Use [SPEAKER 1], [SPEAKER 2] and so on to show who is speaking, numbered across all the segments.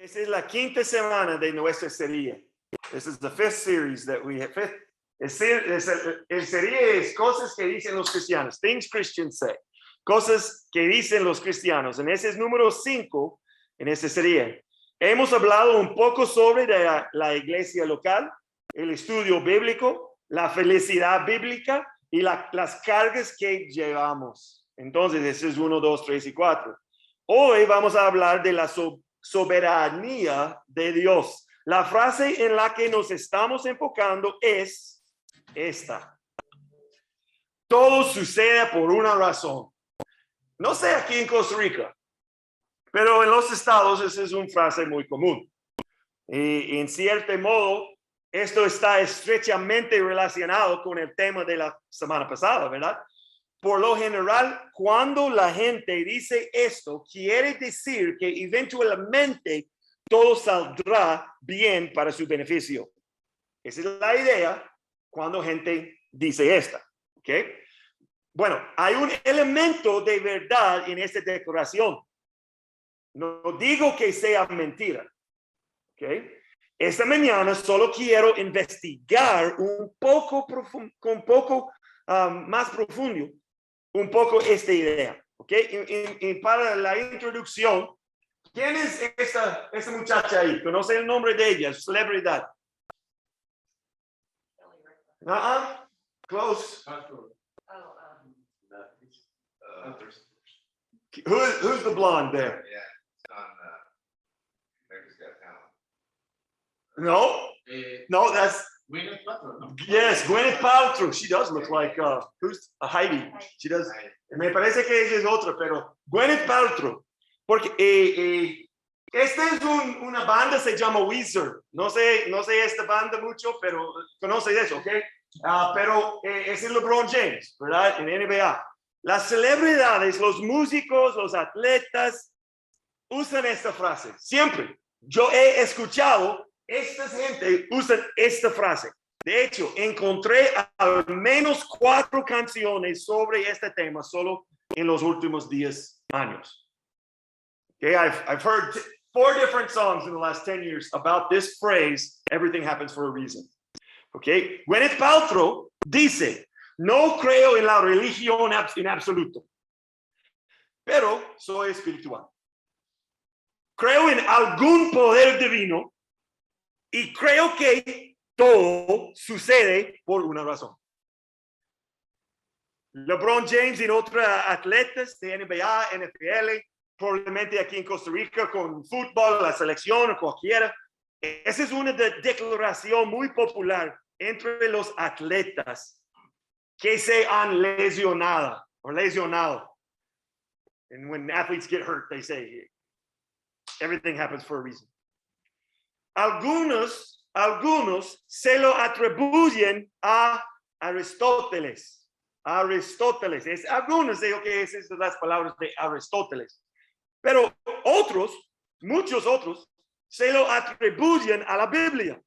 [SPEAKER 1] Esta es la quinta semana de nuestra serie. This is the fifth series that we have. El serie es cosas que dicen los cristianos. Things Christians say. Cosas que dicen los cristianos. En ese es número 5 en esta serie. Hemos hablado un poco sobre la iglesia local, el estudio bíblico, la felicidad bíblica y las cargas que llevamos. Entonces, ese es 1, 2, 3 y 4. Hoy vamos a hablar de la soberanía de Dios. La frase en la que nos estamos enfocando es esta: todo sucede por una razón. No sé aquí en Costa Rica, pero en los estados esa es una frase muy común. Y en cierto modo, esto está estrechamente relacionado con el tema de la semana pasada, ¿verdad? Por lo general, cuando la gente dice esto, quiere decir que eventualmente todo saldrá bien para su beneficio. Esa es la idea cuando gente dice esta, ¿ok? Bueno, hay un elemento de verdad en esta declaración. No digo que sea mentira, ¿ok? Esta mañana solo quiero investigar un poco más profundo, un poco esta idea, ¿ok? Y para la introducción, ¿quién es esta muchacha ahí? ¿Conoce el nombre de ella? Celebridad. Close. Who's the blonde there?
[SPEAKER 2] Yeah, it's on America's Got
[SPEAKER 1] No,
[SPEAKER 2] Talent.
[SPEAKER 1] no, that's
[SPEAKER 2] Gwyneth Paltrow, ¿no?
[SPEAKER 1] yes, Gwyneth Paltrow. She does look like who's Heidi. She does. Me parece que ella es otra, pero Gwyneth Paltrow. Porque esta es una banda, se llama Weezer. No sé esta banda mucho, pero conoce eso, ¿ok? Pero es el LeBron James, ¿verdad? En NBA. Las celebridades, los músicos, los atletas usan esta frase. Siempre. Yo he escuchado esta gente usan esta frase. De hecho, encontré al menos 4 canciones sobre este tema solo en los últimos 10 años. Okay, I've heard 4 different songs in the last 10 years about this phrase, everything happens for a reason. Okay, Gwyneth Paltrow dice: no creo en la religión en absoluto, pero soy espiritual. Creo en algún poder divino y creo que todo sucede por una razón. LeBron James y otros atletas de NBA, NFL, probablemente aquí en Costa Rica con fútbol, la selección o cualquiera. Esa es una declaración muy popular entre los atletas que se han lesionado. And when athletes get hurt, they say, everything happens for a reason. Algunos se lo atribuyen a Aristóteles. Algunos digo que esas son las palabras de Aristóteles. Pero muchos otros, se lo atribuyen a la Biblia.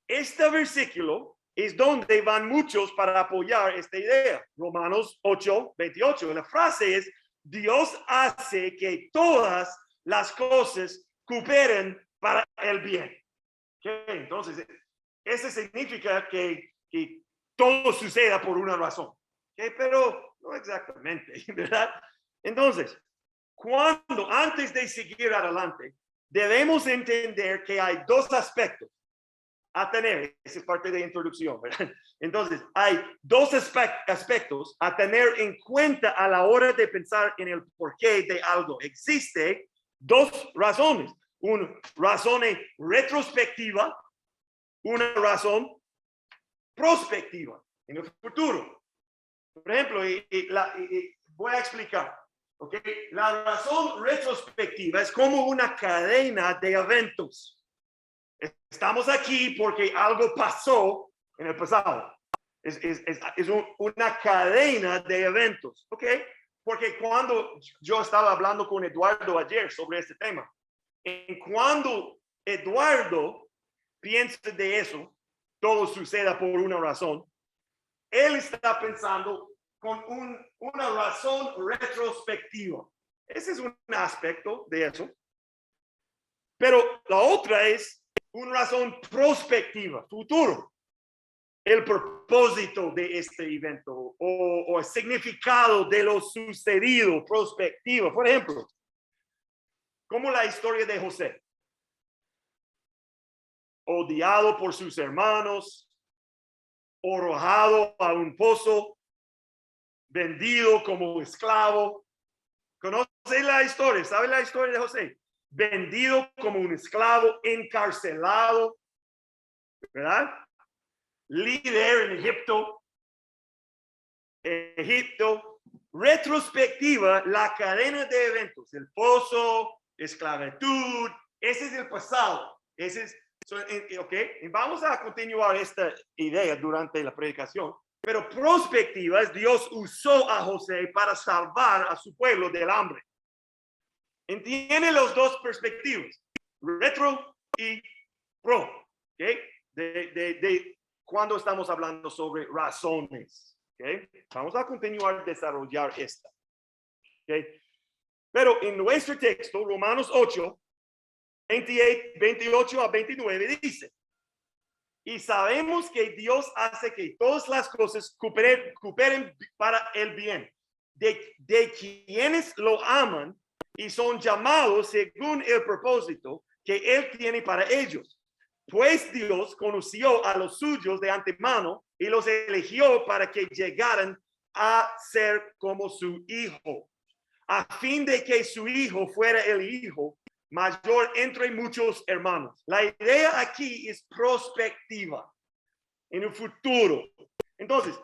[SPEAKER 1] Este versículo es donde van muchos para apoyar esta idea. Romanos 8:28. La frase es: Dios hace que todas las cosas cooperen para el bien. Okay, entonces, eso significa que todo suceda por una razón. Okay, pero no exactamente, ¿verdad? Entonces, antes de seguir adelante, debemos entender que hay 2 aspectos a tener. Esa es parte de la introducción, ¿verdad? Entonces, hay 2 aspectos a tener en cuenta a la hora de pensar en el porqué de algo. Existe 2 razones. Una razón retrospectiva, una razón prospectiva en el futuro. Por ejemplo, voy a explicar. Okay. La razón retrospectiva es como una cadena de eventos. Estamos aquí porque algo pasó en el pasado. Es una cadena de eventos. Okay. Porque cuando yo estaba hablando con Eduardo ayer sobre este tema, cuando Eduardo piensa de eso, todo suceda por una razón, él está pensando con una razón retrospectiva. Ese es un aspecto de eso. Pero la otra es una razón prospectiva, futuro. El propósito de este evento o el significado de lo sucedido, prospectiva. Por ejemplo, como la historia de José. Odiado por sus hermanos, arrojado a un pozo, vendido como esclavo. ¿Conoce la historia? ¿Sabe la historia de José? Vendido como un esclavo, encarcelado, ¿verdad? Líder en Egipto. Retrospectiva, la cadena de eventos, el pozo, esclavitud, ese es el pasado. Ese es, okay. Vamos a continuar esta idea durante la predicación. Pero prospectiva es Dios usó a José para salvar a su pueblo del hambre. Entiende los dos perspectivas, retro y pro, ¿okay? De cuando estamos hablando sobre razones, ¿okay? Vamos a continuar a desarrollar esta, ¿okay? Pero en nuestro texto, Romanos 8, 28 a 29 dice, y sabemos que Dios hace que todas las cosas cooperen para el bien de quienes lo aman y son llamados según el propósito que Él tiene para ellos. Pues Dios conoció a los suyos de antemano y los eligió para que llegaran a ser como su hijo, a fin de que su hijo fuera el hijo mayor entre muchos hermanos. La idea aquí es prospectiva, en el futuro. Entonces,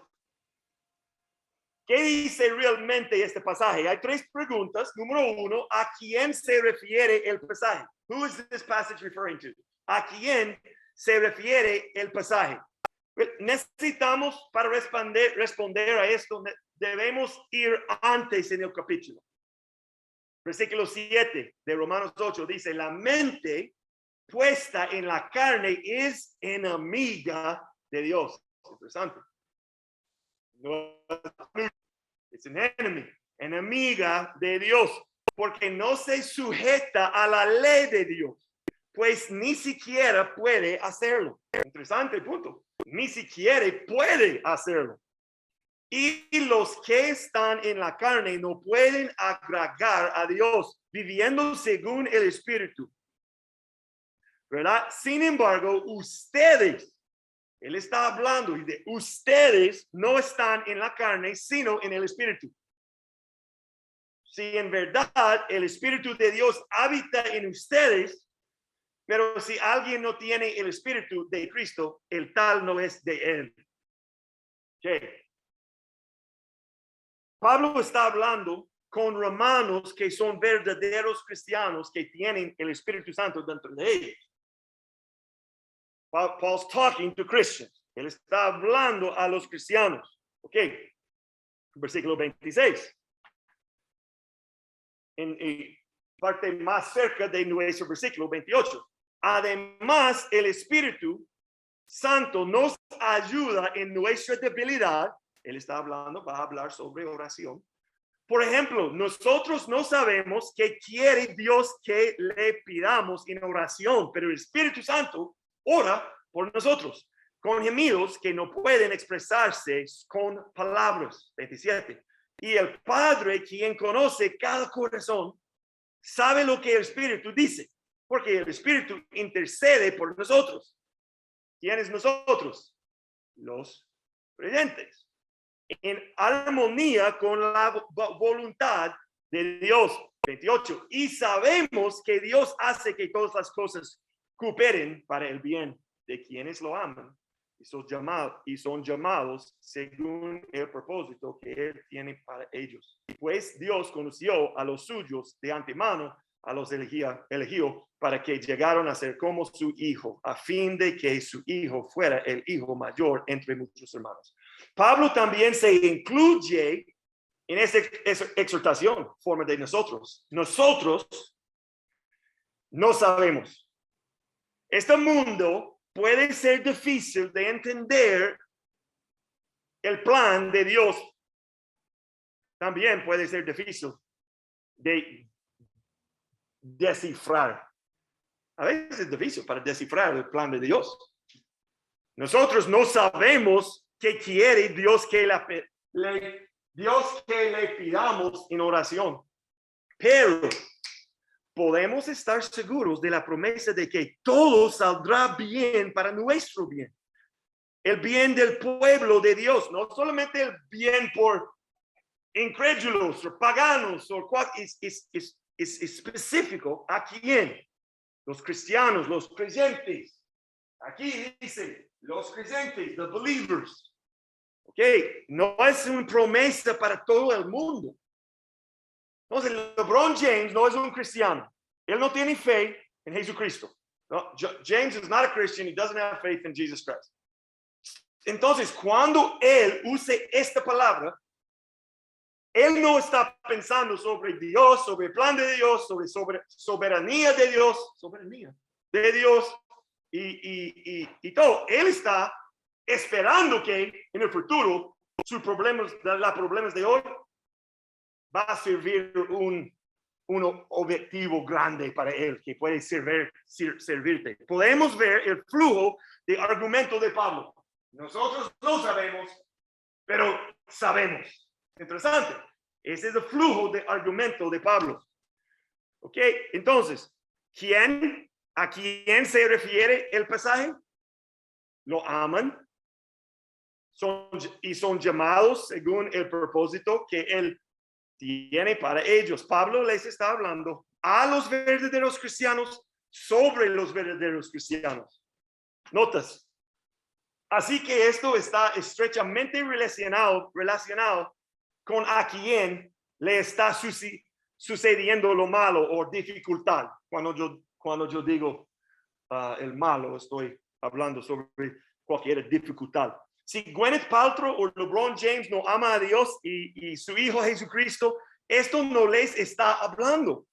[SPEAKER 1] ¿qué dice realmente este pasaje? Hay tres preguntas. Número uno, ¿a quién se refiere el pasaje? Who is this passage referring to? ¿A quién se refiere el pasaje? Necesitamos, para responder a esto, debemos ir antes en el capítulo. Versículo 7 de Romanos 8 dice, la mente puesta en la carne es enemiga de Dios. Interesante. No, es un enemiga de Dios, porque no se sujeta a la ley de Dios, pues ni siquiera puede hacerlo. Interesante punto. Ni siquiera puede hacerlo. Y los que están en la carne no pueden agradar a Dios, viviendo según el Espíritu. ¿Verdad? Sin embargo, ustedes, Él está hablando de ustedes no están en la carne, sino en el Espíritu. Si en verdad el Espíritu de Dios habita en ustedes, pero si alguien no tiene el Espíritu de Cristo, el tal no es de Él. Okay. Pablo está hablando con romanos que son verdaderos cristianos que tienen el Espíritu Santo dentro de ellos. Paul's talking to Christians. Él está hablando a los cristianos. Ok. Versículo 26. En parte más cerca de nuestro versículo 28. Además, el Espíritu Santo nos ayuda en nuestra debilidad. Él está hablando, va a hablar sobre oración. Por ejemplo, nosotros no sabemos qué quiere Dios que le pidamos en oración, pero el Espíritu Santo ora por nosotros con gemidos que no pueden expresarse con palabras. 27. Y el Padre, quien conoce cada corazón, sabe lo que el Espíritu dice, porque el Espíritu intercede por nosotros. ¿Quiénes nosotros? Los creyentes. En armonía con la voluntad de Dios. 28. Y sabemos que Dios hace que todas las cosas cooperen para el bien de quienes lo aman y son llamados según el propósito que Él tiene para ellos. Pues Dios conoció a los suyos de antemano, a los eligió para que llegaron a ser como su hijo, a fin de que su hijo fuera el hijo mayor entre muchos hermanos. Pablo también se incluye en esa exhortación, forma de nosotros. Nosotros no sabemos. Este mundo puede ser difícil de entender el plan de Dios. También puede ser difícil de descifrar. A veces es difícil para descifrar el plan de Dios. Nosotros no sabemos qué quiere Dios que le pidamos en oración. Pero podemos estar seguros de la promesa de que todo saldrá bien para nuestro bien. El bien del pueblo de Dios, no solamente el bien por incrédulos o paganos, o es específico a quién. Los cristianos, los creyentes. Aquí dice, los creyentes, the believers. Ok, no es una promesa para todo el mundo. Entonces, LeBron James no es un cristiano. Él no tiene fe en Jesucristo. No, James is not a Christian. He doesn't have faith in Jesus Christ. Entonces, cuando él use esta palabra, él no está pensando sobre Dios, sobre el plan de Dios, sobre soberanía de Dios, y todo. Él está esperando que en el futuro sus problemas de hoy va a servir un objetivo grande para él que puede servirte. Podemos ver el flujo de argumento de Pablo. Nosotros no sabemos, pero sabemos. Interesante. Ese es el flujo de argumento de Pablo. Ok, entonces, ¿a quién se refiere el pasaje? Lo aman son llamados según el propósito que él tiene para ellos. Pablo les está hablando a los verdaderos cristianos sobre los verdaderos cristianos. Notas. Así que esto está estrechamente relacionado con a quien le está sucediendo lo malo o dificultad. Cuando yo digo el malo, estoy hablando sobre cualquier dificultad. Si Gwyneth Paltrow o LeBron James no ama a Dios y su hijo Jesucristo, esto no les está hablando.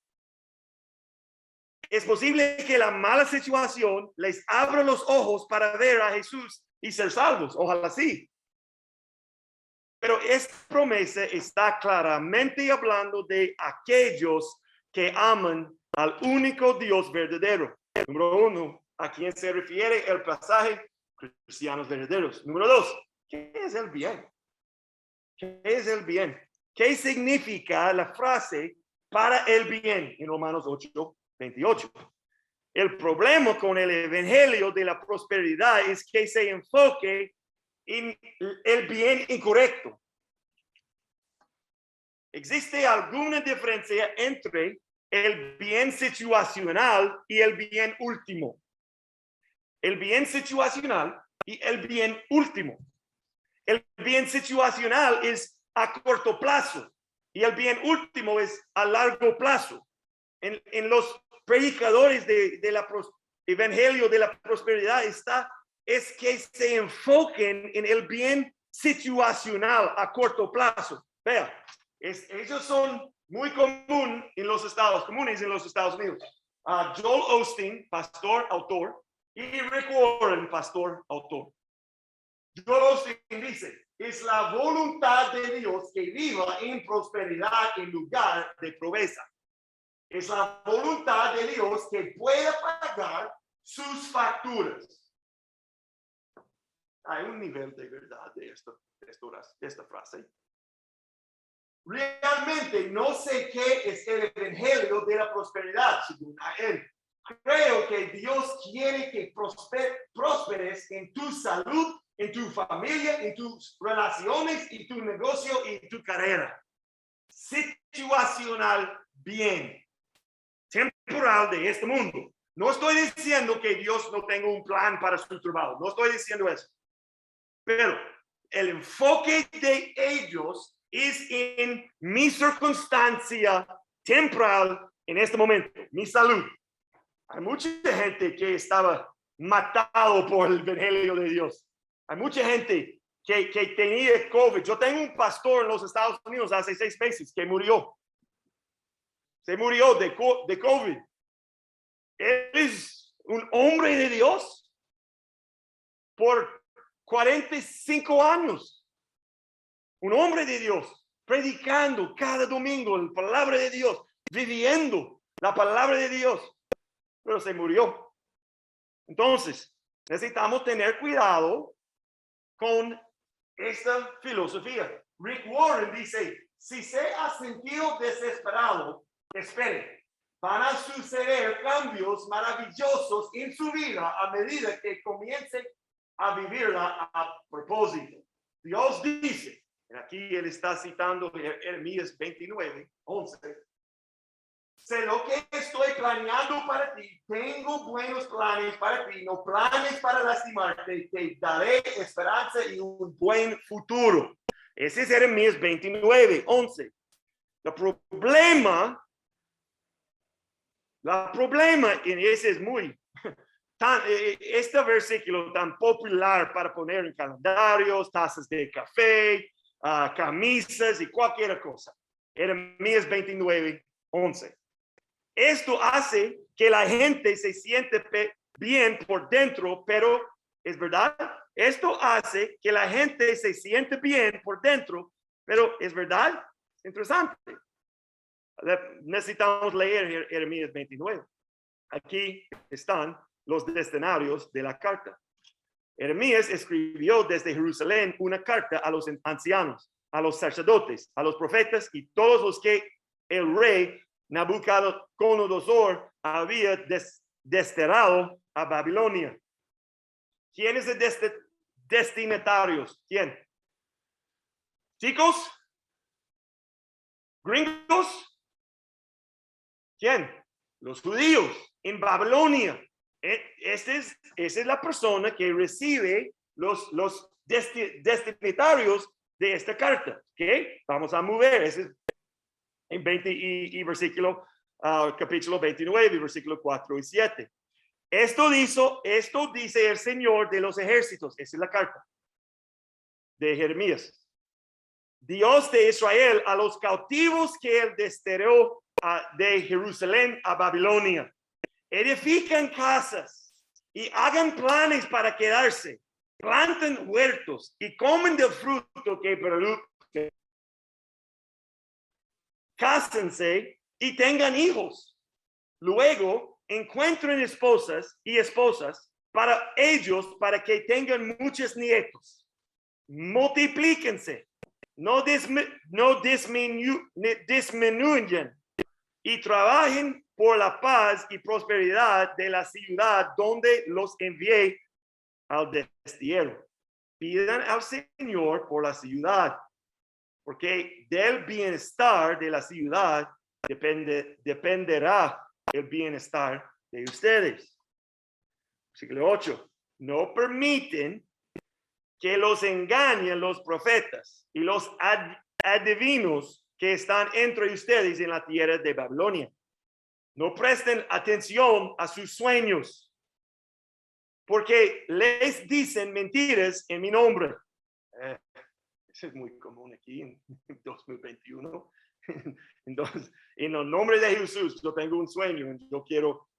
[SPEAKER 1] Es posible que la mala situación les abra los ojos para ver a Jesús y ser salvos. Ojalá sí. Pero esta promesa está claramente hablando de aquellos que aman al único Dios verdadero. Número 1, ¿a quién se refiere el pasaje? Cristianos verdaderos. Número 2, ¿qué es el bien? ¿Qué es el bien? ¿Qué significa la frase para el bien en Romanos 8:28? El problema con el evangelio de la prosperidad es que se enfoque en el bien incorrecto. ¿Existe alguna diferencia entre el bien situacional y el bien último? El bien situacional y el bien último. El bien situacional es a corto plazo y el bien último es a largo plazo. En los predicadores de la evangelio de la prosperidad es que se enfoquen en el bien situacional a corto plazo. Vea, ellos son muy comunes en los Estados Unidos. Joel Osteen, pastor, autor, y Rick Warren, pastor, autor. Joel Osteen dice, es la voluntad de Dios que viva en prosperidad en lugar de pobreza. Es la voluntad de Dios que pueda pagar sus facturas. Hay un nivel de verdad de esta frase. Realmente no sé qué es el evangelio de la prosperidad, según a él. Creo que Dios quiere que prosperes en tu salud, en tu familia, en tus relaciones, y tu negocio y tu carrera. Situacional bien. Temporal de este mundo. No estoy diciendo que Dios no tenga un plan para su trabajo. No estoy diciendo eso. Pero el enfoque de ellos es en mi circunstancia temporal en este momento, mi salud. Hay mucha gente que estaba matado por el evangelio de Dios. Hay mucha gente que tenía COVID. Yo tengo un pastor en los Estados Unidos hace 6 meses que murió. Se murió de COVID. Él es un hombre de Dios por 45 años. Un hombre de Dios, predicando cada domingo la palabra de Dios, viviendo la palabra de Dios. pero se murió. Entonces, necesitamos tener cuidado con esta filosofía. Rick Warren dice, si se ha sentido desesperado, espere, van a suceder cambios maravillosos en su vida a medida que comience a vivirla a propósito. Dios dice, aquí él está citando Jeremías 29:11, sé lo que estoy planeando para ti, tengo buenos planes para ti, no planes para lastimarte, te daré esperanza y un buen futuro. Ese es Jeremías 29:11. El problema en ese es muy, este versículo tan popular para poner en calendarios, tazas de café, camisas y cualquier cosa. Jeremías 29:11. Esto hace que la gente se siente bien por dentro, pero es verdad. Esto hace que la gente se siente bien por dentro, pero es verdad. Interesante. Necesitamos leer Jeremías 29. Aquí están los destinatarios de la carta. Jeremías escribió desde Jerusalén una carta a los ancianos, a los sacerdotes, a los profetas y todos los que el rey Nabucodonosor había desterrado a Babilonia. ¿Quién es el destinatarios? ¿Quién? ¿Chicos? ¿Gringos? ¿Quién? Los judíos en Babilonia. Esa es la persona que recibe los destinatarios de esta carta. ¿Okay? Vamos a mover. Ese es en 20 y versículo, capítulo 29, versículo 4 y 7. Esto dice el Señor de los ejércitos. Esa es la carta de Jeremías. Dios de Israel, a los cautivos que él desterró de Jerusalén a Babilonia. Edifican casas y hagan planes para quedarse. Planten huertos y comen del fruto que produce. Cásense y tengan hijos. Luego encuentren esposas para ellos, para que tengan muchos nietos. Multiplíquense, no disminuyan y trabajen por la paz y prosperidad de la ciudad donde los envié al destierro. Pidan al Señor por la ciudad, porque del bienestar de la ciudad dependerá el bienestar de ustedes. Versículo 8. No permiten que los engañen los profetas y los adivinos que están entre ustedes en la tierra de Babilonia. No presten atención a sus sueños, porque les dicen mentiras en mi nombre. Eso es muy común aquí en 2021. Entonces, en el nombre de Jesús, yo tengo un sueño,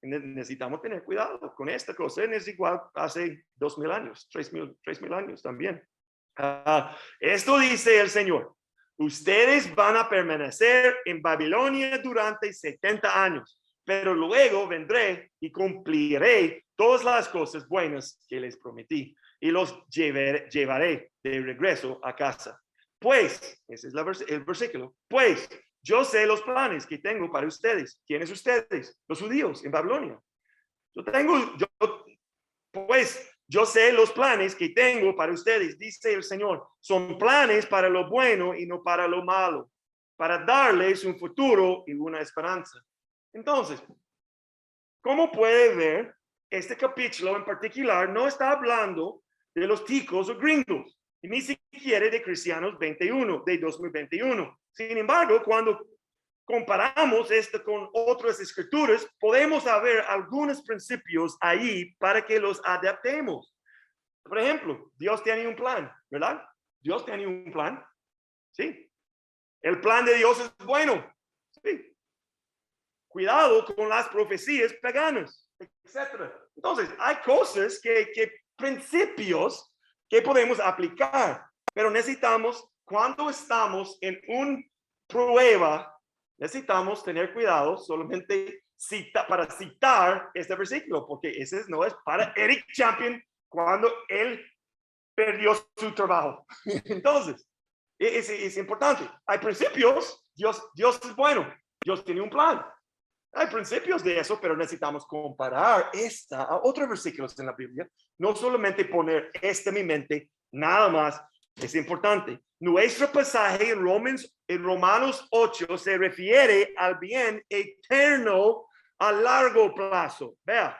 [SPEAKER 1] necesitamos tener cuidado con esta cosa. Es igual hace 2000 años, 3000 años también. Esto dice el Señor: ustedes van a permanecer en Babilonia durante 70 años, pero luego vendré y cumpliré todas las cosas buenas que les prometí y los llevaré de regreso a casa. Pues, ese es el versículo, pues yo sé los planes que tengo para ustedes. ¿Quiénes ustedes? Los judíos en Babilonia. Yo sé los planes que tengo para ustedes, dice el Señor. Son planes para lo bueno y no para lo malo, para darles un futuro y una esperanza. Entonces, ¿cómo puede ver? Este capítulo en particular no está hablando de los ticos o gringos, y ni siquiera de Cristianos 21, de 2021. Sin embargo, cuando comparamos esto con otras escrituras, podemos ver algunos principios ahí para que los adaptemos. Por ejemplo, Dios tiene un plan, ¿verdad? Dios tiene un plan, ¿sí? El plan de Dios es bueno, ¿sí? Cuidado con las profecías paganas, etc. Entonces, hay cosas principios que podemos aplicar, pero necesitamos, cuando estamos en una prueba, necesitamos tener cuidado, solamente para citar este versículo, porque ese no es para Eric Champion cuando él perdió su trabajo. Entonces, es importante. Hay principios, Dios es bueno, Dios tiene un plan. Hay principios de eso, pero necesitamos comparar esta a otros versículos en la Biblia. No solamente poner en mi mente, nada más. Es importante. Nuestro pasaje en Romanos 8 se refiere al bien eterno a largo plazo. Vea,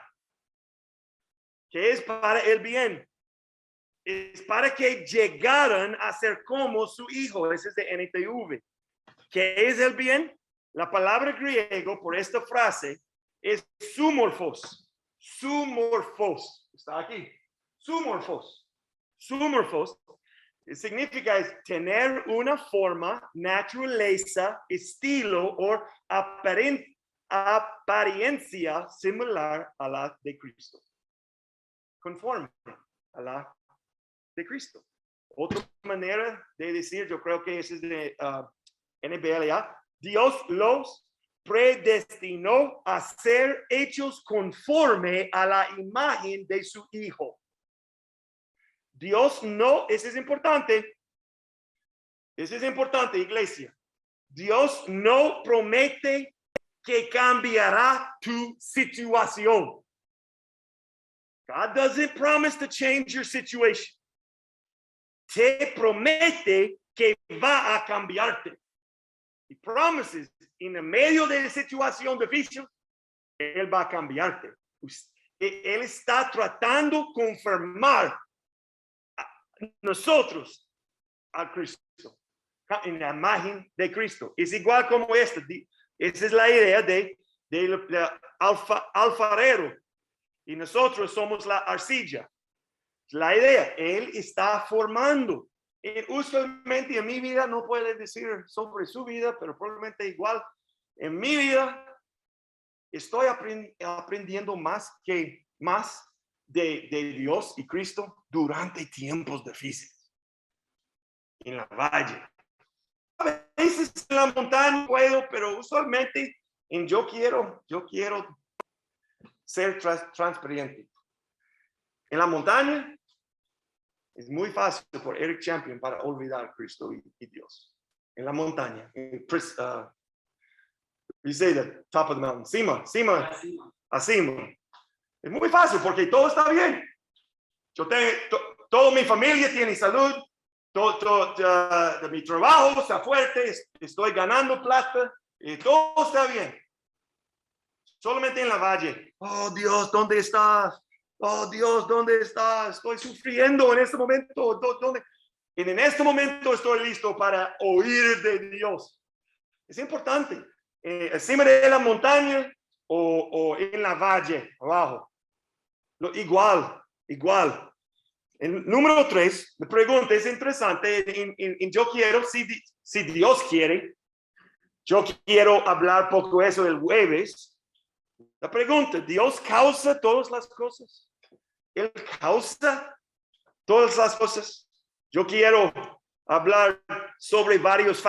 [SPEAKER 1] que es para el bien. Es para que llegaran a ser como su hijo. Ese es de NTV. ¿Qué es el bien? La palabra griego por esta frase es zoomorphos. Zoomorphos. Está aquí. Zoomorphos. Zoomorphos significa es tener una forma, naturaleza, estilo o apariencia similar a la de Cristo. Conforme a la de Cristo. Otra manera de decir, yo creo que ese es de NBLA, Dios los predestinó a ser hechos conforme a la imagen de su Hijo. Dios no, eso es importante, iglesia. Dios no promete que cambiará tu situación. God doesn't promise to change your situation. Te promete que va a cambiarte. He promises, en el medio de la situación difícil, Él va a cambiarte. Él está tratando de confirmar a nosotros a Cristo, en la imagen de Cristo. Es igual como esta. Esa es la idea de alfarero. Y nosotros somos la arcilla. La idea, Él está formando. Usualmente en mi vida, no puede decir sobre su vida, pero probablemente igual en mi vida estoy aprendiendo más de Dios y Cristo durante tiempos difíciles. En la valle. A veces en la montaña puedo, pero usualmente yo quiero ser transparente. En la montaña es muy fácil por Eric Champion para olvidar a Cristo y Dios. En la montaña, you say the top of the mountain, cima. Es muy fácil porque todo está bien. Toda mi familia tiene salud, mi trabajo está fuerte, estoy ganando plata, todo está bien. Solamente en la valle, oh Dios, ¿dónde estás? Oh Dios, ¿dónde estás? Estoy sufriendo en este momento. ¿Dónde? Y en este momento estoy listo para oír de Dios. Es importante. Encima de la montaña o en la valle, abajo. Igual. El número 3, la pregunta es interesante. Yo quiero, si Dios quiere, yo quiero hablar poco eso del jueves. La pregunta, ¿Dios causa todas las cosas? ¿Él causa todas las cosas? Yo quiero hablar sobre varios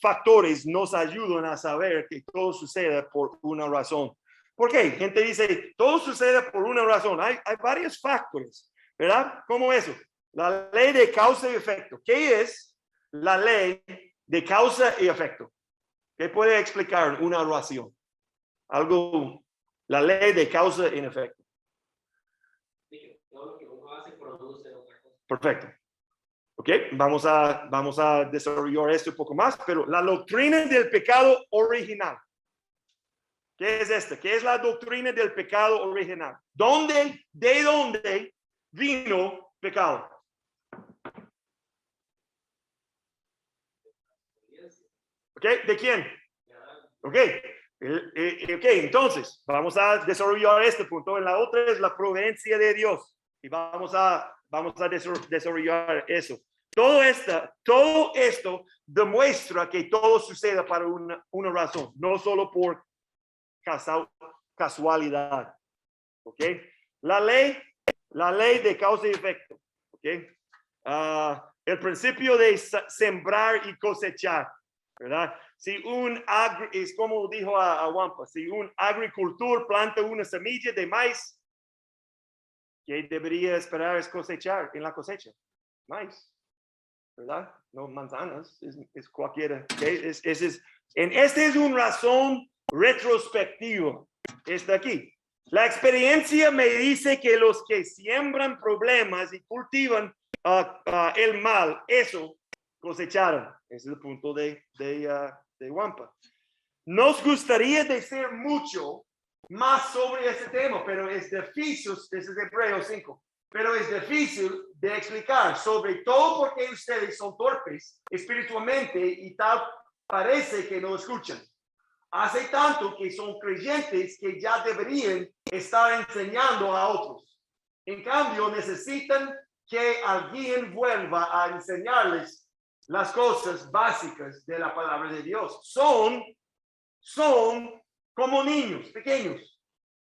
[SPEAKER 1] factores nos ayudan a saber que todo sucede por una razón. ¿Por qué? Gente dice, todo sucede por una razón. Hay varios factores, ¿verdad? ¿Cómo eso? La ley de causa y efecto. ¿Qué es la ley de causa y efecto? ¿Qué puede explicar una oración? Algo, la ley de causa y efecto.
[SPEAKER 3] Todo lo que uno hace produce otra cosa.
[SPEAKER 1] Perfecto. Ok, vamos a desarrollar esto un poco más, pero la doctrina del pecado original. ¿Qué es esta? ¿Qué es la doctrina del pecado original? ¿De dónde vino pecado? Ok, ¿de quién? Ok, entonces vamos a desarrollar este punto. En la otra es la providencia de Dios y vamos a desarrollar eso. Todo esto demuestra que todo sucede para una razón, no solo por casualidad. ¿Ok? La ley de causa y efecto. ¿Ok? El principio de sembrar y cosechar, ¿verdad? es como dijo a Wampa, si un agricultor planta una semilla de maíz, ¿qué debería esperar es cosechar en la cosecha? Maíz, ¿verdad? No manzanas, es cualquiera. ¿Okay? Esta es una razón retrospectiva. Está aquí. La experiencia me dice que los que siembran problemas y cultivan el mal, eso cosecharon. Ese es el punto de Wampa. Nos gustaría decir mucho más sobre ese tema, pero es difícil, este es Hebreos 5, pero es difícil de explicar, sobre todo porque ustedes son torpes espiritualmente y tal parece que no escuchan. Hace tanto que son creyentes que ya deberían estar enseñando a otros. En cambio, necesitan que alguien vuelva a enseñarles las cosas básicas de la palabra de Dios. Son como niños pequeños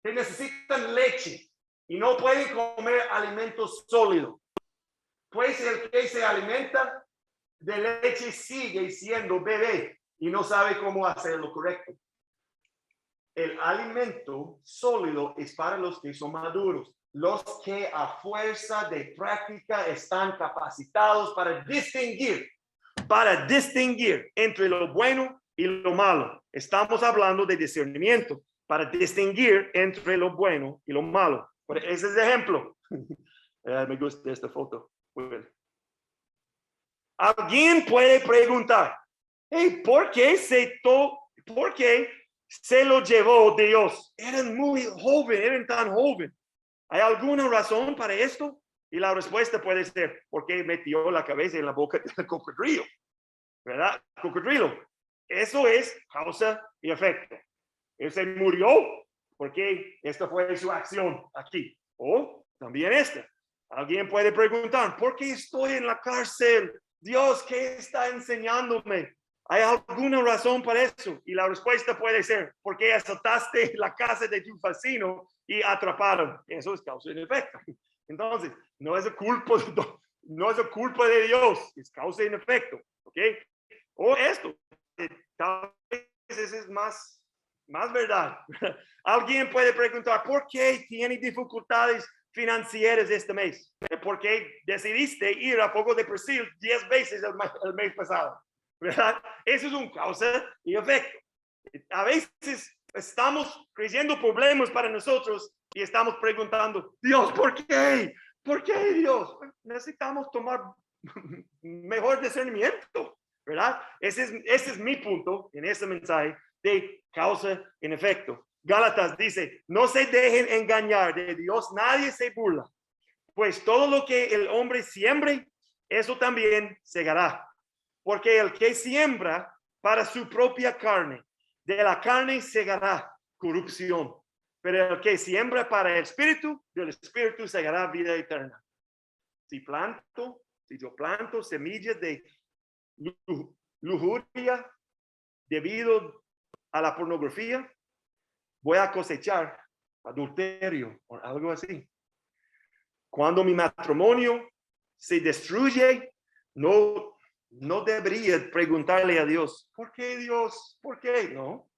[SPEAKER 1] que necesitan leche y no pueden comer alimentos sólidos. Pues el que se alimenta de leche sigue siendo bebé y no sabe cómo hacer lo correcto. El alimento sólido es para los que son maduros, los que a fuerza de práctica están capacitados para distinguir entre lo bueno y lo malo. Estamos hablando de discernimiento, para distinguir entre lo bueno y lo malo. Ese es el ejemplo. Me gusta esta foto. Alguien puede preguntar, hey, ¿por qué se lo llevó Dios? Eran tan jóvenes. ¿Hay alguna razón para esto? Y la respuesta puede ser, porque metió la cabeza en la boca del cocodrilo. ¿Verdad? Cocodrilo. Eso es causa y efecto. Él se murió porque esta fue su acción aquí. O también esta. Alguien puede preguntar, ¿por qué estoy en la cárcel? Dios, ¿qué está enseñándome? ¿Hay alguna razón para eso? Y la respuesta puede ser, porque asaltaste la casa de tu vecino y atraparon. Eso es causa y efecto. Entonces, no es culpa de Dios, es causa y efecto. ¿Ok? O esto, tal vez es más verdad. Alguien puede preguntar, ¿por qué tiene dificultades financieras este mes? ¿Por qué decidiste ir a Fogo de Brasil 10 veces el mes pasado? ¿Verdad? Eso es un causa y efecto. A veces estamos creyendo problemas para nosotros y estamos preguntando, Dios, ¿por qué? ¿Por qué, Dios? Necesitamos tomar mejor discernimiento, ¿verdad? Ese es mi punto en este mensaje de causa y efecto. Gálatas dice, no se dejen engañar, de Dios nadie se burla, pues todo lo que el hombre siembre, eso también segará. Porque el que siembra para su propia carne, de la carne segará corrupción. Pero el que siembra para el espíritu, del espíritu segará vida eterna. Si yo planto semillas de lujuria debido a la pornografía, voy a cosechar adulterio o algo así. Cuando mi matrimonio se destruye, no debería preguntarle a Dios, ¿por qué Dios? ¿Por qué? No,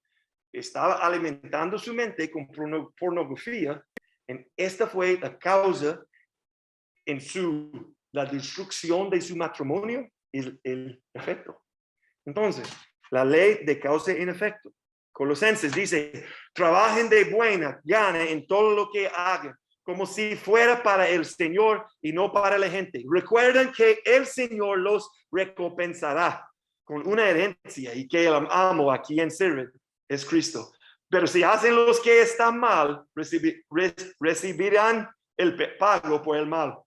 [SPEAKER 1] estaba alimentando su mente con pornografía. Y esta fue la causa en la destrucción de su matrimonio y el efecto. Entonces, la ley de causa y efecto. Colosenses dice, trabajen de buena gana en todo lo que hagan, como si fuera para el Señor y no para la gente. Recuerden que el Señor los recompensará con una herencia y que el amo a quien sirve es Cristo. Pero si hacen los que están mal, recibirán el pago por el mal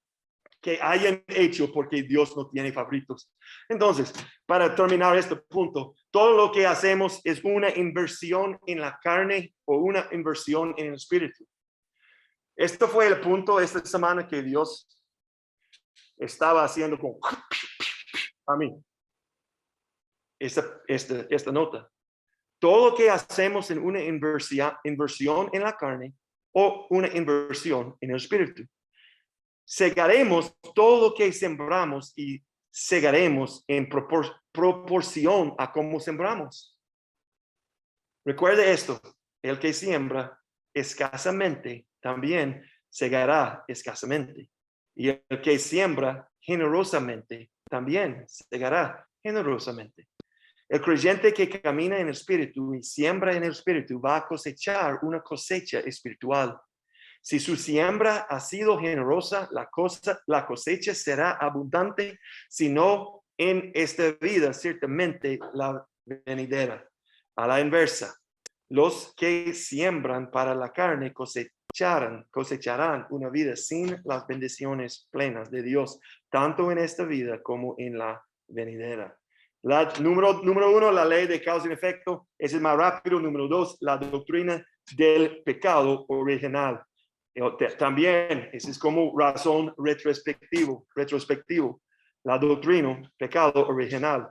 [SPEAKER 1] que hayan hecho, porque Dios no tiene favoritos. Entonces, para terminar este punto, todo lo que hacemos es una inversión en la carne o una inversión en el espíritu. Este fue el punto esta semana que Dios estaba haciendo con a mí. Esta nota. Todo lo que hacemos en una inversión en la carne o una inversión en el espíritu. Segaremos todo lo que sembramos y segaremos en proporción a cómo sembramos. Recuerde esto, el que siembra escasamente también segará escasamente. Y el que siembra generosamente también segará generosamente. El creyente que camina en el Espíritu y siembra en el Espíritu va a cosechar una cosecha espiritual. Si su siembra ha sido generosa, la cosecha será abundante, si no en esta vida, ciertamente la venidera. A la inversa, los que siembran para la carne cosecharán una vida sin las bendiciones plenas de Dios, tanto en esta vida como en la venidera. Número uno, la ley de causa y efecto, es el más rápido. Número dos, la doctrina del pecado original. También, ese es como razón retrospectivo. La doctrina, pecado original.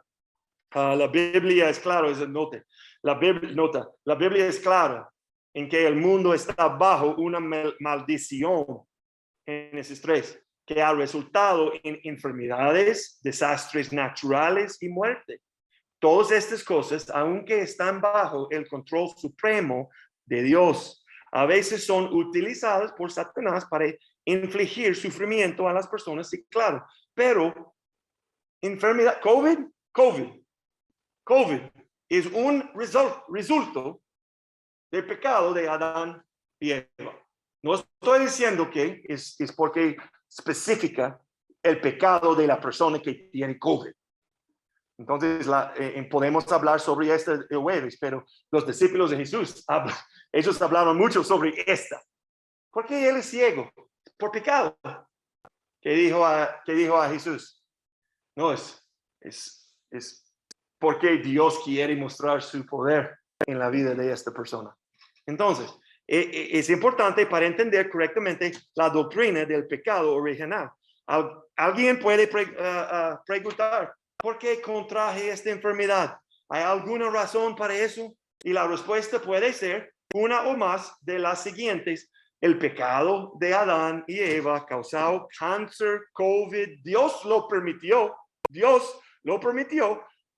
[SPEAKER 1] La Biblia es clara, es el note. La Biblia es clara en que el mundo está bajo una maldición, Génesis 3, que ha resultado en enfermedades, desastres naturales y muerte. Todas estas cosas, aunque están bajo el control supremo de Dios, a veces son utilizadas por Satanás para infligir sufrimiento a las personas, sí, claro, pero enfermedad, COVID es un resultado del pecado de Adán y Eva. No estoy diciendo que es porque especifica el pecado de la persona que tiene COVID. Entonces, podemos hablar sobre esta el jueves, pero los discípulos de Jesús, ellos hablaron mucho sobre esta. ¿Por qué él es ciego? Por pecado. ¿Qué dijo a Jesús? No, es porque Dios quiere mostrar su poder en la vida de esta persona. Entonces, es importante para entender correctamente la doctrina del pecado original. Alguien puede preguntar, ¿por qué contraje esta enfermedad? ¿Hay alguna razón para eso? Y la respuesta puede ser una o más de las siguientes. El pecado de Adán y Eva causó cáncer, COVID. Dios lo permitió,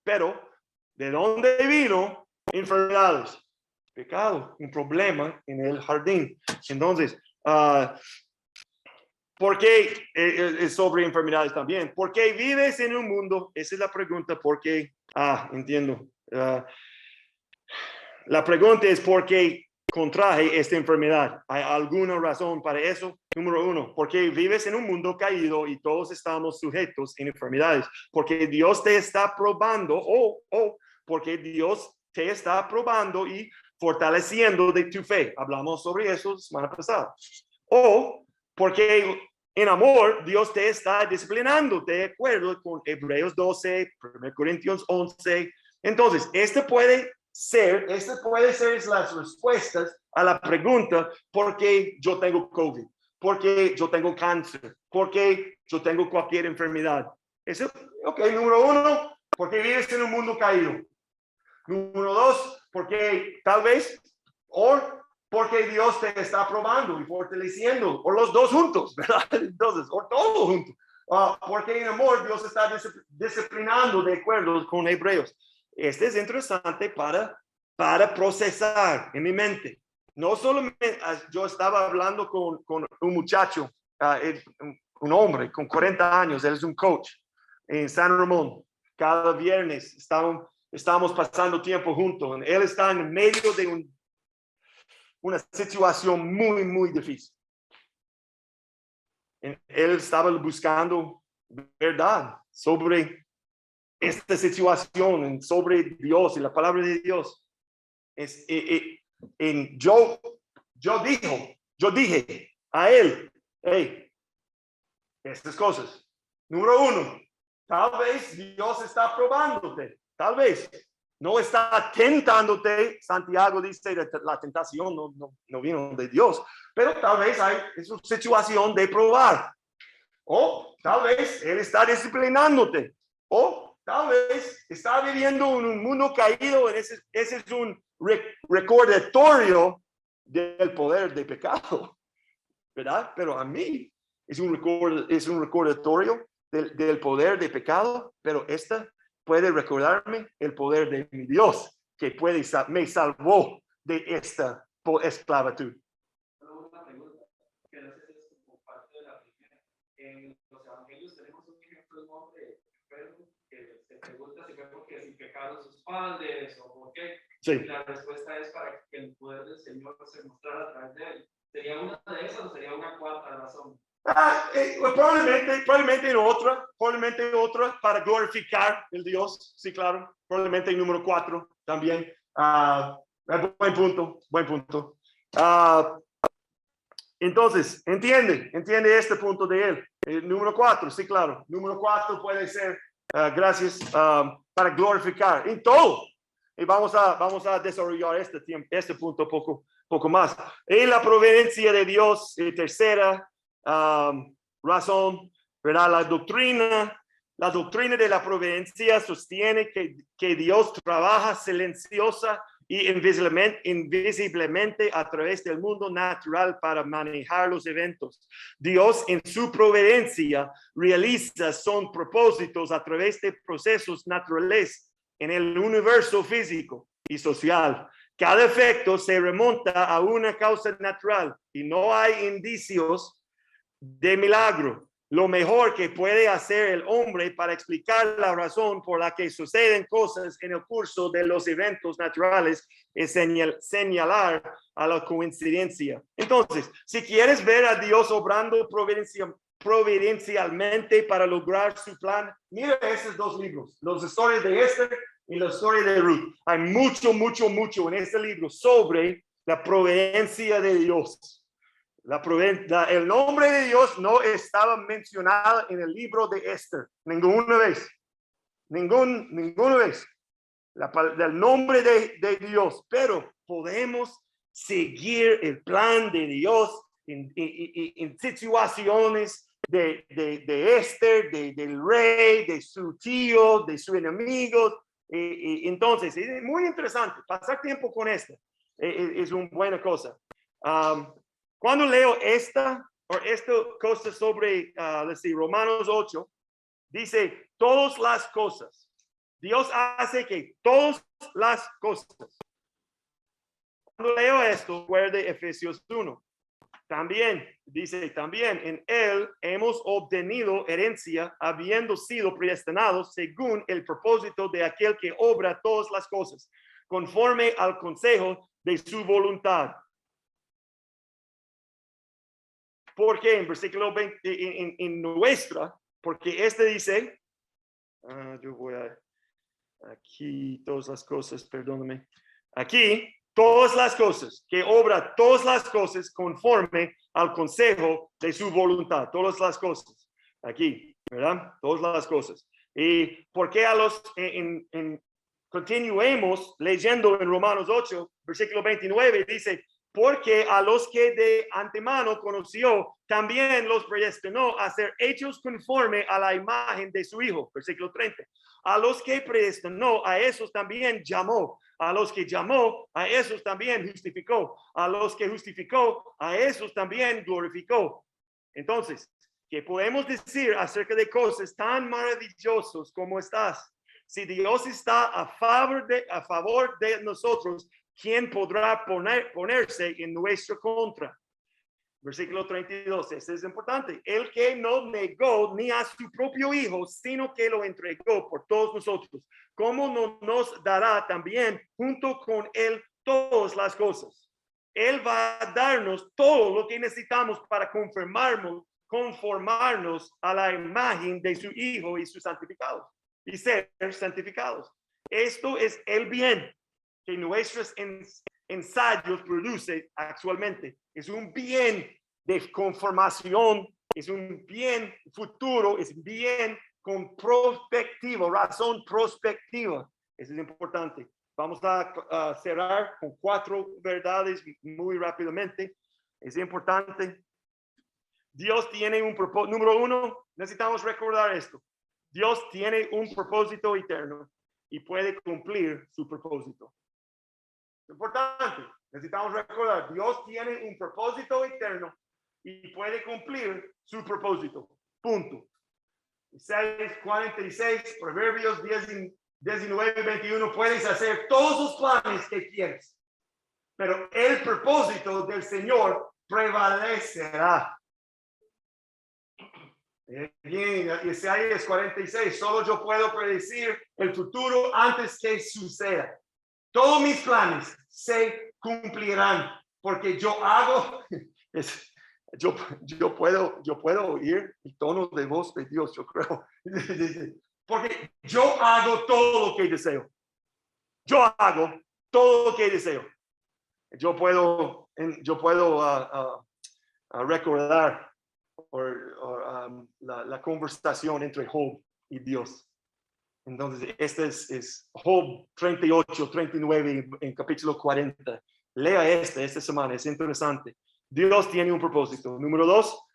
[SPEAKER 1] pero ¿de dónde vino enfermedades? Pecado, un problema en el jardín. Entonces, ¿por qué es sobre enfermedades también? ¿Por qué vives en un mundo? Esa es la pregunta. ¿Por qué? Entiendo. La pregunta es ¿por qué contraje esta enfermedad? ¿Hay alguna razón para eso? Número uno, porque vives en un mundo caído y todos estamos sujetos a enfermedades. Porque Dios te está probando porque Dios te está probando y fortaleciendo de tu fe. Hablamos sobre eso la semana pasada. O porque en amor Dios te está disciplinando, de acuerdo con Hebreos 12, 1 Corintios 11. Entonces, estas pueden ser las respuestas a la pregunta, ¿por qué yo tengo COVID? ¿Por qué yo tengo cáncer? ¿Por qué yo tengo cualquier enfermedad? Número uno, porque vives en un mundo caído. Número dos, porque tal vez, porque Dios te está probando y fortaleciendo, o los dos juntos, ¿verdad? Entonces, o todo junto. Porque en amor Dios está disciplinando de acuerdo con Hebreos. Este es interesante para procesar en mi mente. No solamente, yo estaba hablando con un muchacho, un hombre con 40 años, él es un coach en San Ramón. Cada viernes estamos pasando tiempo juntos. Él está en medio de una situación muy, muy difícil. Él estaba buscando verdad sobre esta situación, sobre Dios y la palabra de Dios. Yo dije a él, hey, estas cosas. Número uno, tal vez Dios está probándote, tal vez. No está tentándote. Santiago dice la tentación no vino de Dios, pero tal vez es una situación de probar. O tal vez Él está disciplinándote. O tal vez está viviendo en un mundo caído. Ese es un recordatorio del poder de pecado, ¿verdad? Pero a mí es un recordatorio del poder de pecado, pero esta puede recordarme el poder de mi Dios. que me salvó de esta esclavitud.
[SPEAKER 3] Solo una pregunta, que no sé si es como parte de la primera. En los evangelios tenemos un ejemplo de un hombre enfermo que se pregunta si fue porque si pecaron sus padres o por qué.
[SPEAKER 1] Sí.
[SPEAKER 3] Y la respuesta es para que el poder del Señor se mostrara a través de él. ¿Sería una de esas o sería una cuarta razón?
[SPEAKER 1] Probablemente otra para glorificar el Dios, sí, claro. Probablemente el número 4 también. Buen punto. Entonces, entiende este punto de él. El número 4, sí, claro. Número 4 puede ser gracias para glorificar en todo. Y vamos a desarrollar este punto poco más. En la providencia de Dios, tercera razón, ¿verdad? La doctrina de la providencia sostiene que Dios trabaja silenciosa y invisiblemente a través del mundo natural para manejar los eventos. Dios en su providencia realiza son propósitos a través de procesos naturales en el universo físico y social. Cada efecto se remonta a una causa natural y no hay indicios de milagro. Lo mejor que puede hacer el hombre para explicar la razón por la que suceden cosas en el curso de los eventos naturales es señalar a la coincidencia. Entonces, si quieres ver a Dios obrando providencialmente para lograr su plan, mira esos dos libros, las historias de Esther y la historia de Ruth. Hay mucho en este libro sobre la providencia de Dios. El nombre de Dios no estaba mencionado en el libro de Esther ninguna vez. Ninguna vez. El nombre de Dios, pero podemos seguir el plan de Dios en situaciones de Esther, del rey, de su tío, de su enemigo. Entonces, es muy interesante. Pasar tiempo con Esther es una buena cosa. Cuando leo esta cosa sobre, Romanos 8, dice todas las cosas. Dios hace que todas las cosas. Cuando leo esto, recuerde Efesios 1. También en él hemos obtenido herencia, habiendo sido predestinados según el propósito de aquel que obra todas las cosas, conforme al consejo de su voluntad. Porque en versículo 20, en nuestra, porque dice, yo voy a, aquí, todas las cosas, perdóname, aquí, todas las cosas, que obra todas las cosas conforme al consejo de su voluntad, todas las cosas, aquí, ¿verdad? Todas las cosas. Y porque continuemos leyendo en Romanos 8, versículo 29, dice, porque a los que de antemano conoció, también los predestinó a ser hechos conforme a la imagen de su Hijo. Versículo 30. A los que predestinó, a esos también llamó. A los que llamó, a esos también justificó. A los que justificó, a esos también glorificó. Entonces, ¿qué podemos decir acerca de cosas tan maravillosas como estas? Si Dios está a favor de nosotros, ¿quién podrá ponerse en nuestra contra? Versículo 32, este es importante. El que no negó ni a su propio Hijo, sino que lo entregó por todos nosotros, ¿cómo no nos dará también junto con él todas las cosas? Él va a darnos todo lo que necesitamos para conformarnos a la imagen de su Hijo y sus santificados y ser santificados. Esto es el bien que nuestros ensayos produce actualmente. Es un bien de conformación, es un bien futuro, es bien con prospectiva, razón prospectiva. Eso es importante. Vamos a cerrar con 4 verdades muy rápidamente. Es importante. Dios tiene un propósito. Número 1, necesitamos recordar esto. Dios tiene un propósito eterno y puede cumplir su propósito. Importante, necesitamos recordar, Dios tiene un propósito eterno y puede cumplir su propósito. Punto. Isaías 46, Proverbios 19 y 21, puedes hacer todos los planes que quieres, pero el propósito del Señor prevalecerá. Bien, Isaías 46, solo yo puedo predecir el futuro antes que suceda. Todos mis planes se cumplirán porque yo hago, yo puedo oír el tono de voz de Dios, yo creo. Porque yo hago todo lo que deseo. Yo hago todo lo que deseo. Yo puedo recordar la conversación entre Job y Dios. Entonces, este es Job 38, 39 en capítulo 40. Lea esta semana, es interesante. Dios tiene un propósito. Número 2,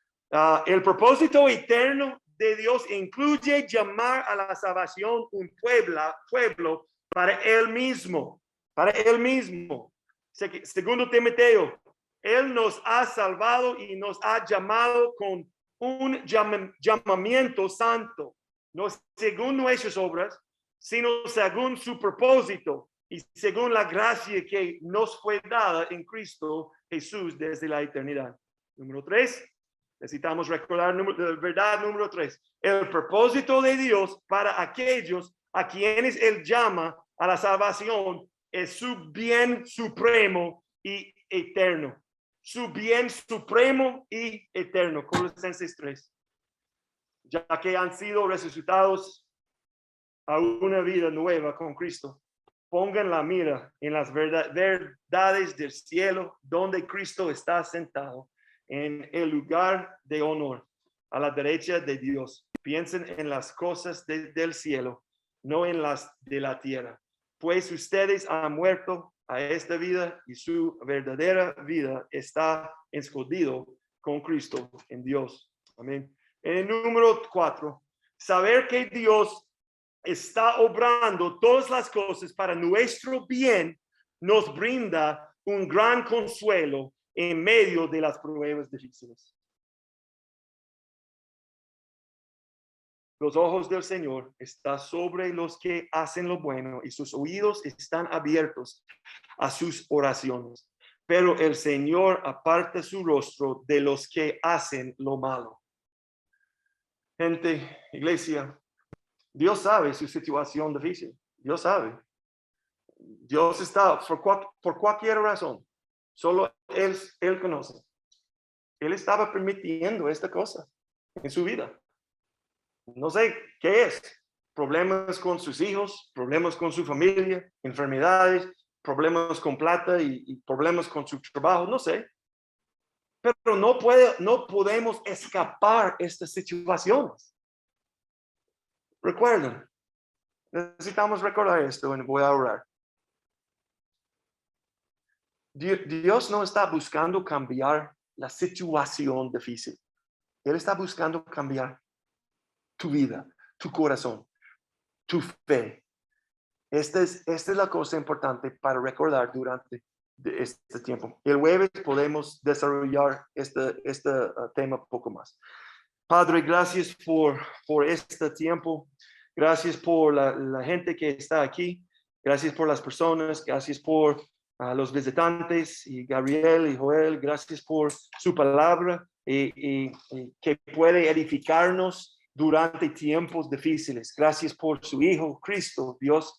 [SPEAKER 1] el propósito eterno de Dios incluye llamar a la salvación un pueblo para Él mismo. Para Él mismo. Segundo Timoteo, Él nos ha salvado y nos ha llamado con un llamamiento santo, no según nuestras obras, sino según su propósito y según la gracia que nos fue dada en Cristo Jesús desde la eternidad. Número 3, necesitamos recordar verdad número 3. El propósito de Dios para aquellos a quienes Él llama a la salvación es su bien supremo y eterno. Su bien supremo y eterno. Colosenses 3. Ya que han sido resucitados a una vida nueva con Cristo, pongan la mira en las verdades del cielo, donde Cristo está sentado en el lugar de honor a la derecha de Dios. Piensen en las cosas del cielo, no en las de la tierra, pues ustedes han muerto a esta vida y su verdadera vida está escondido con Cristo en Dios. Amén. En el número 4, saber que Dios está obrando todas las cosas para nuestro bien nos brinda un gran consuelo en medio de las pruebas difíciles. Los ojos del Señor están sobre los que hacen lo bueno y sus oídos están abiertos a sus oraciones. Pero el Señor aparta su rostro de los que hacen lo malo. Gente, iglesia, Dios sabe su situación difícil. Dios sabe. Dios está por cualquier razón. Solo Él conoce. Él estaba permitiendo esta cosa en su vida. No sé qué es. Problemas con sus hijos, problemas con su familia, enfermedades, problemas con plata y problemas con su trabajo, no sé. Pero no podemos escapar estas situaciones. Recuerden, necesitamos recordar esto y voy a orar. Dios no está buscando cambiar la situación difícil. Él está buscando cambiar tu vida, tu corazón, tu fe. Esta es la cosa importante para recordar durante este tiempo. El jueves podemos desarrollar este tema un poco más. Padre, gracias por este tiempo. Gracias por la gente que está aquí. Gracias por las personas. Gracias por los visitantes y Gabriel y Joel. Gracias por su palabra y que puede edificarnos durante tiempos difíciles. Gracias por su Hijo, Cristo, Dios.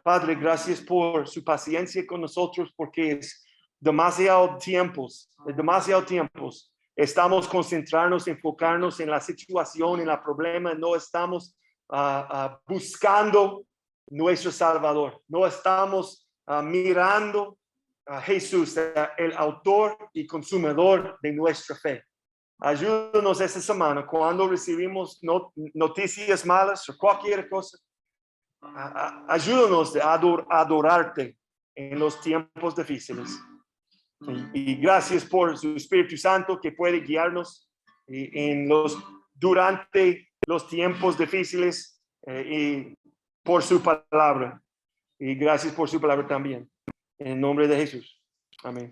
[SPEAKER 1] Padre, gracias por su paciencia con nosotros porque es demasiado tiempos. Estamos concentrarnos, enfocarnos en la situación, en el problema. No estamos buscando nuestro Salvador. No estamos mirando a Jesús, el autor y consumador de nuestra fe. Ayúdanos esta semana cuando recibimos noticias malas o cualquier cosa. Ayúdanos a adorarte en los tiempos difíciles. Y gracias por su Espíritu Santo que puede guiarnos durante los tiempos difíciles y por su palabra. Y gracias por su palabra también. En el nombre de Jesús. Amén.